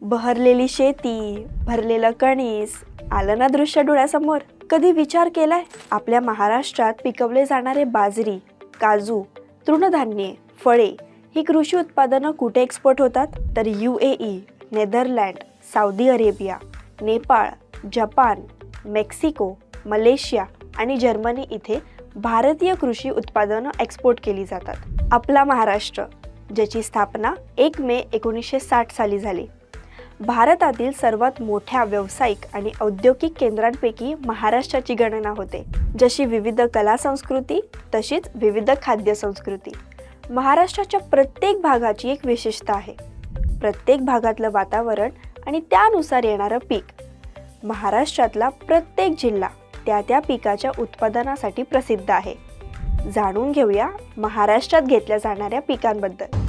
बहरलेली शेती, भरलेलं कणीस, आलं ना दृश्य डोळ्यासमोर? कधी विचार केलाय आपल्या महाराष्ट्रात पिकवले जाणारे बाजरी, काजू, तृणधान्ये, फळे ही कृषी उत्पादनं कुठे एक्सपोर्ट होतात? तर UAE, Netherland, Saudi Arabia, Nepal, Japan, Mexico, Malaysia आणि जर्मनी इथे भारतीय कृषी उत्पादनं एक्सपोर्ट केली जातात. आपला महाराष्ट्र, ज्याची स्थापना 1 मे 1960 साली झाली, भारतातील सर्वात मोठ्या व्यावसायिक आणि औद्योगिक केंद्रांपैकी महाराष्ट्राची गणना होते. जशी विविध कला संस्कृती तशीच विविध खाद्य संस्कृती. महाराष्ट्राच्या प्रत्येक भागाची एक विशेषता आहे. प्रत्येक भागातलं वातावरण आणि त्यानुसार येणारं पीक. महाराष्ट्रातला प्रत्येक जिल्हा त्या पिकाच्या उत्पादनासाठी प्रसिद्ध आहे. जाणून घेऊया महाराष्ट्रात घेतल्या जाणाऱ्या पिकांबद्दल.